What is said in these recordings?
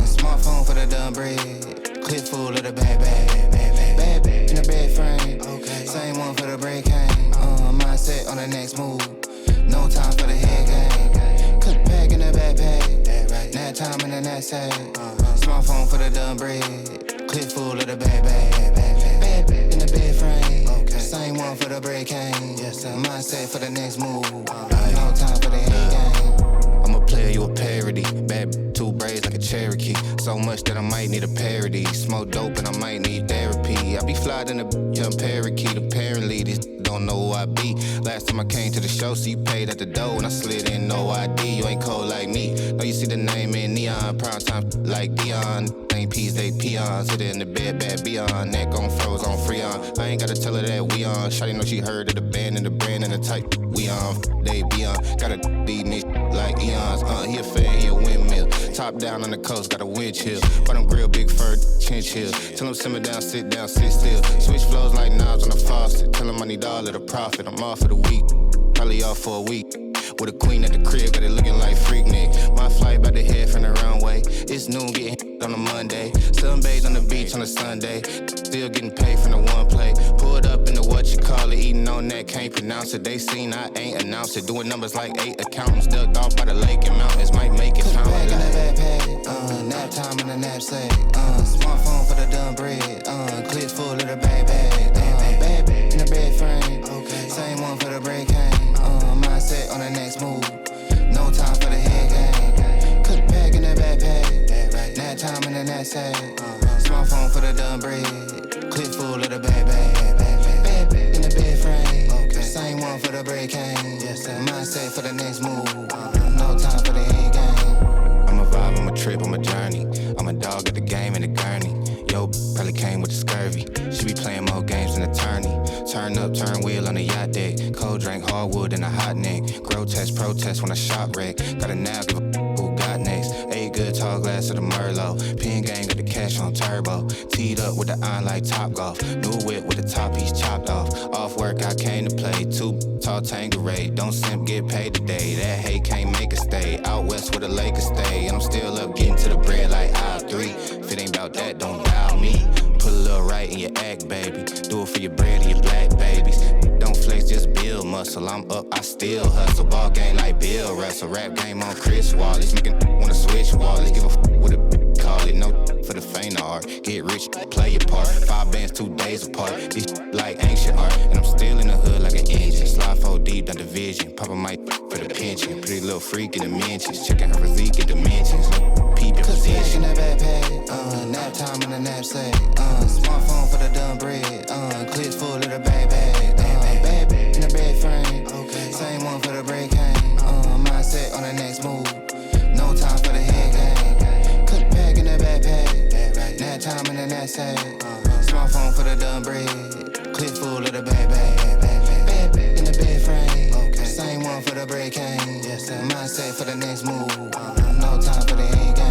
Smartphone for the dumb bread. Clip full of the bad bag in the bed frame. Same one for the break hang. Mindset on the next move. No time for the head game. Cook pack in the backpack. Nap time in the knapsack. Smartphone for the dumb bread. Clip full of the bad bag in the bed frame. Same one for the break hang. Mindset for the next move. No time for the head game. I'm a player, you a parody. Bad two braids like a Cherokee. So much that I might need a parody. Smoke dope and I might need therapy. I be flyed in a young parakeet. Apparently these don't know who I be. Last time I came to the show, so you paid at the door and I slid in no ID. You ain't cold like me. Know you see the name in neon. Prime time like Dion. Ain't peas, they peons. Hit it in the bed, bad beyond. Neck on froze on Freon. I ain't gotta tell her that we on. Shawty know she heard of the band and the brand and the type we on. They be on. Gotta lead me like eons. He a fan, he a windmill. Top down on the coast, got a wind chill. Bottom grill, big fur, chinchill. Tell him simmer down, sit still. Switch flows like knobs on the faucet. Tell him I need all of the profit. I'm off for the week, probably off for a week. With a queen at the crib, got it looking like Freaknik. My flight by the head from the runway. It's noon, getting on a Monday. Sunbathe on the beach on a Sunday. Still getting paid from the one play. Pulled up in the what you call it, eating on that, can't pronounce it. They seen I ain't announced it. Doing numbers like 8 accountants. Ducked off by the lake and mountains, might make it pound. Back in the backpack, nap time in the knapsack. Smartphone for the dumb bread. Clip full of the bag. Bad in the bed frame. Same one for the break hang. Mindset on the next move. No time for the head game. Cook pack in the backpack. Nap time in the knapsack. Smartphone for the dumb bread. Clip full of the bag. Bad in the bed frame. Same one for the break hang. Mindset for the next move. No time for the head game. I'm a vibe, I'm a trip, I'm a journey. I'm a dog at the game in the gurney. Yo, probably came with the scurvy. She be playing more games than attorney. Turn up, turn wheel on the yacht deck. Cold drink, hardwood, and a hot neck. Grotesque protest when I shop wreck. Got a now, give a who got next. 8 good tall glass of the Merlot. Pin gang got the cash on turbo. Teed up with the iron like Top Golf. New whip with the top piece chopped off. Off work, I came to play. 2 tall Tangeray. Don't simp, get paid today. That hate can't make a stay. Out west where the Lakers stay. And I'm still up getting to the bread like aisle 3. If it ain't about that, don't dial me. Put a little right in your act, baby. Do it for your bread and your black babies. Don't flex, just build muscle. I'm up, I still hustle. Ball game like Bill Russell. Rap game on Chris Wallace. Making wanna switch wallets. Give a what a call it. No for the faint of art. Get rich, play your part. 5 bands, 2 days apart. These like ancient art. And I'm still in the hood like an engine. Slide 4 deep down division. Papa might for the pension. Pretty little freak in the mentions. Checking her physique in dimensions. Peep your position. In the backpack. Nap time in the knapsack. Smartphone for the dumb bread. Clips full of the bag. Bad in the bed frame. Same one for the break hang. Mindset on the next move. No time for the head game. Cook pack in the backpack. Nap time in the knapsack. Smartphone for the dumb bread. Clip full of the bag. Bad in the bed frame. Same one for the break hang. Mindset for the next move. No time for the head game.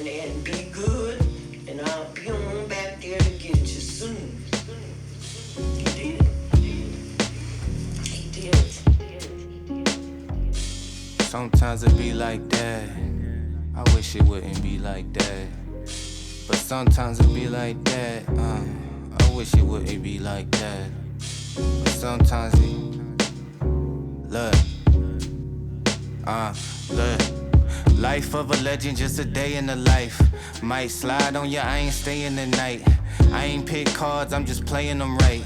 And be good, and I'll be on back there to get you soon. He did. Sometimes it be like that. I wish it wouldn't be like that. But sometimes it be like that. I wish it wouldn't be like that. But sometimes it, look, look. Life of a legend, just a day in the life. Might slide on ya, I ain't staying the night. I ain't pick cards, I'm just playing them right.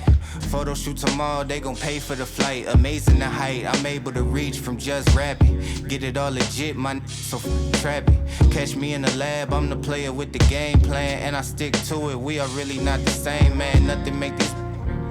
Photo shoot tomorrow, they gon' pay for the flight. Amazing the height, I'm able to reach from just rapping. Get it all legit, my so trapping. Catch me in the lab, I'm the player with the game plan, and I stick to it. We are really not the same, man. Nothing make this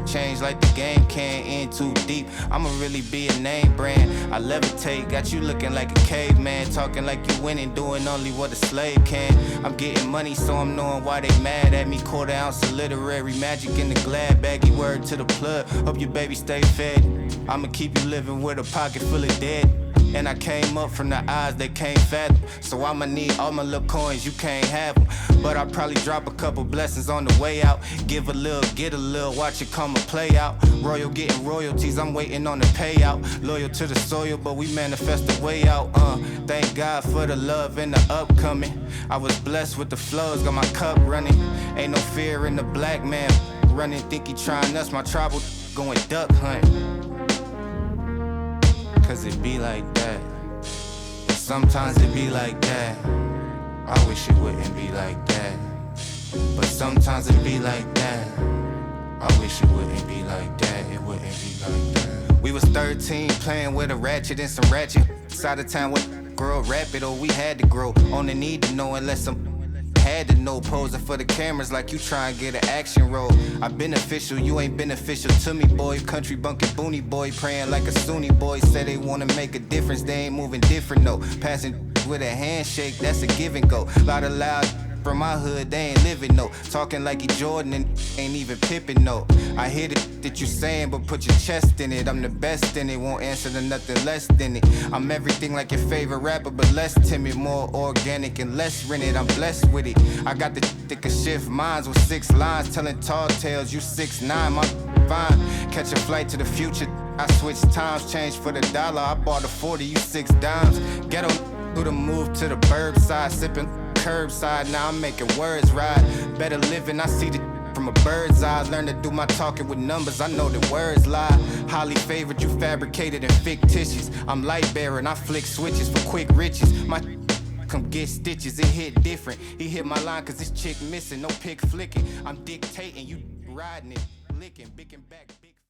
change like the game can't end too deep. I'ma really be a name brand. I levitate, got you looking like a caveman, talking like you winning, doing only what a slave can. I'm getting money, so I'm knowing why they mad at me. Quarter ounce of literary magic in the glad baggy. Word to the plug, hope your baby stay fed. I'ma keep you living with a pocket full of dead. And I came up from the eyes they can't fathom. So I'ma need all my little coins, you can't have them. But I'll probably drop a couple blessings on the way out. Give a little, get a little, watch it come and play out. Royal getting royalties, I'm waiting on the payout. Loyal to the soil, but we manifest the way out. Thank God for the love and the upcoming. I was blessed with the flows, got my cup running. Ain't no fear in the black man running. Think he trying us, my tribal going duck hunting. Cause it be like that. Sometimes it be like that. I wish it wouldn't be like that. But sometimes it be like that. I wish it wouldn't be like that. It wouldn't be like that. We was 13 playing with a ratchet and some ratchet. Side of town with grow rapid, or we had to grow. On the need to know unless some had to know. Posing for the cameras like you try and get an action role. I beneficial, you ain't beneficial to me, boy. Country bunkin' boony boy, praying like a Sunni boy. Say they wanna make a difference, they ain't moving different, no. Passing with a handshake, that's a give and go. Lot of loud from my hood, they ain't living, no. Talking like he Jordan and ain't even Pippin, no. I hear that you saying, but put your chest in it. I'm the best in it, won't answer to nothing less than it. I'm everything like your favorite rapper, but less timid, more organic and less rented. I'm blessed with it. I got the thicker shift minds with 6 lines, telling tall tales. You 6'9", my fine. Catch a flight to the future. I switched times, changed for the dollar. I bought a 40, you 6 dimes. Ghetto through the move to the burb side, sipping curbside. Now I'm making words ride. Better living, I see the from a bird's eye. Learn to do my talking with numbers, I know that words lie. Highly favored, you fabricated and fictitious. I'm light bearing, I flick switches for quick riches. My come get stitches, it hit different. He hit my line cause this chick missing, no pick flicking. I'm dictating, you riding it, licking, big and back, big.